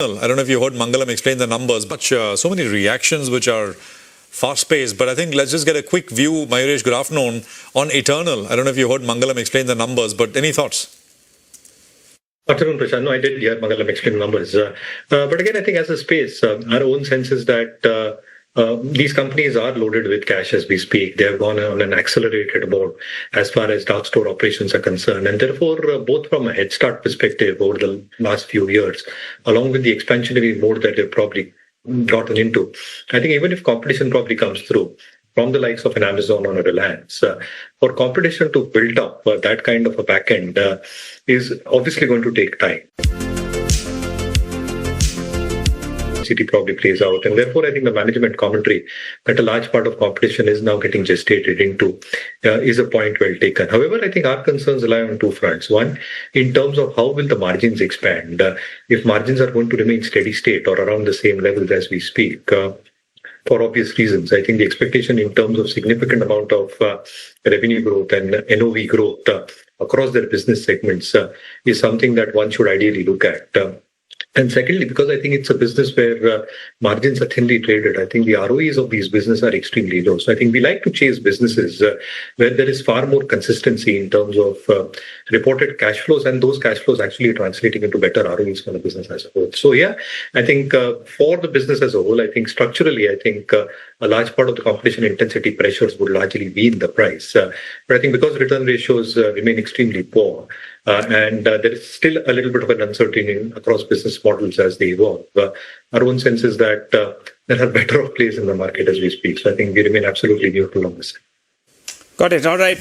I don't know if you heard Mangalam explain the numbers, but so many reactions which are fast-paced. But I think let's just get a quick view, Mayuresh, good afternoon, on Eternal. I don't know if you heard Mangalam explain the numbers, but any thoughts? Afternoon, Prashant. No, I did hear Mangalam explain the numbers. But again, I think as a space, our own sense is that these companies are loaded with cash as we speak. They have gone on an accelerated mode as far as dark store operations are concerned. And therefore, both from a head start perspective over the last few years, along with the expansionary mode that they've probably gotten into, I think even if competition probably comes through from the likes of an Amazon or a Reliance, for competition to build up that kind of a back end is obviously going to take time. City probably plays out, and therefore I think the management commentary that a large part of competition is now getting gestated into is a point well taken. However, I think our concerns lie on two fronts. One, in terms of how will the margins expand, if margins are going to remain steady state or around the same levels as we speak. For obvious reasons, I think the expectation in terms of significant amount of revenue growth and NOV growth across their business segments is something that one should ideally look at. And secondly, because I think it's a business where margins are thinly traded, I think the ROEs of these businesses are extremely low. So I think we like to chase businesses where there is far more consistency in terms of reported cash flows, and those cash flows actually translating into better ROEs for the business as a whole. So yeah, I think for the business as a whole, I think structurally, I think a large part of the competition intensity pressures would largely be in the price. But I think because return ratios remain extremely poor, and there is still a little bit of an uncertainty across business models as they evolve. Our own sense is that there are better off plays in the market as we speak. So I think we remain absolutely neutral on this. Got it. All right.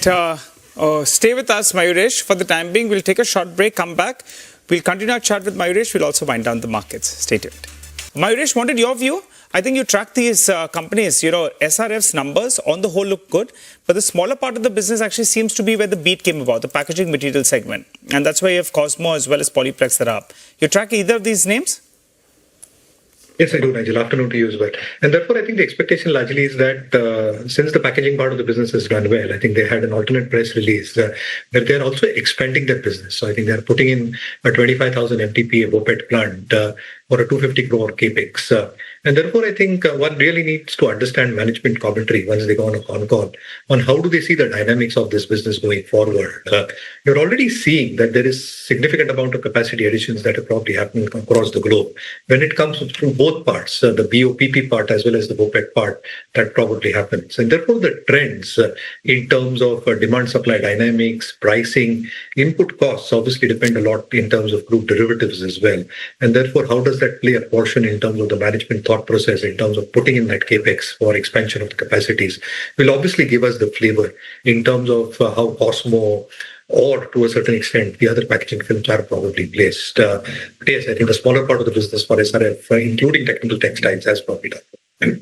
Stay with us, Mayuresh. For the time being, we'll take a short break, come back. We'll continue our chat with Mayuresh. We'll also wind down the markets. Stay tuned. Mayuresh, wanted your view. I think you track these companies, SRF's numbers on the whole look good, but the smaller part of the business actually seems to be where the beat came about, the packaging material segment. And that's why you have Cosmo as well as Polyplex that are up. You track either of these names? Yes, I do, Nigel. Afternoon to you as well. And therefore, I think the expectation largely is that since the packaging part of the business has done well, I think they had an alternate press release that they're also expanding their business. So I think they're putting in a 25,000 MTPA BOPET plant or a 250 crore capex. And therefore, I think one really needs to understand management commentary once they go on a con call on how do they see the dynamics of this business going forward. You're already seeing that there is significant amount of capacity additions that are probably happening across the globe. When it comes through both parts, the BOPP part as well as the BOPET part, that probably happens. And therefore, the trends in terms of demand-supply dynamics, pricing, input costs obviously depend a lot in terms of crude derivatives as well. And therefore, how does that play a portion in terms of the management thought process in terms of putting in that capex for expansion of the capacities will obviously give us the flavor in terms of how Cosmo or to a certain extent the other packaging films are probably placed. But yes, I think the smaller part of the business for SRF, including technical textiles, has probably done.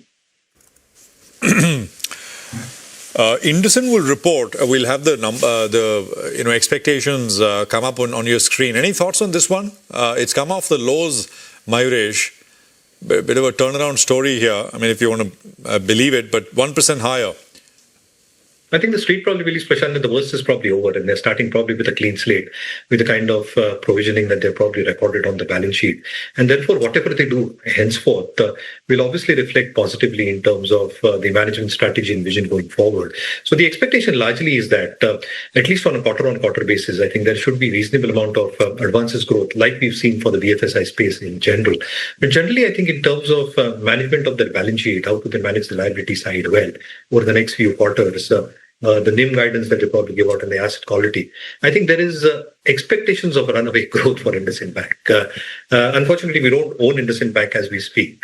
Indusen will report. We'll have the expectations come up on your screen. Any thoughts on this one? It's come off the lows, Mayuresh. Bit of a turnaround story here. I mean, if you want to believe it, but 1% higher. I think the street probably believes, Prashant, that the worst is probably over and they're starting probably with a clean slate, with the kind of provisioning that they've probably recorded on the balance sheet. And therefore, whatever they do henceforth will obviously reflect positively in terms of the management strategy and vision going forward. So the expectation largely is that, at least on a quarter-on-quarter basis, I think there should be reasonable amount of advances growth like we've seen for the BFSI space in general. But generally, I think in terms of management of their balance sheet, how do they manage the liability side well over the next few quarters, the NIM guidance that they probably give out and the asset quality, I think there is expectations of runaway growth for IndusInd Bank. Unfortunately, we don't own IndusInd Bank as we speak.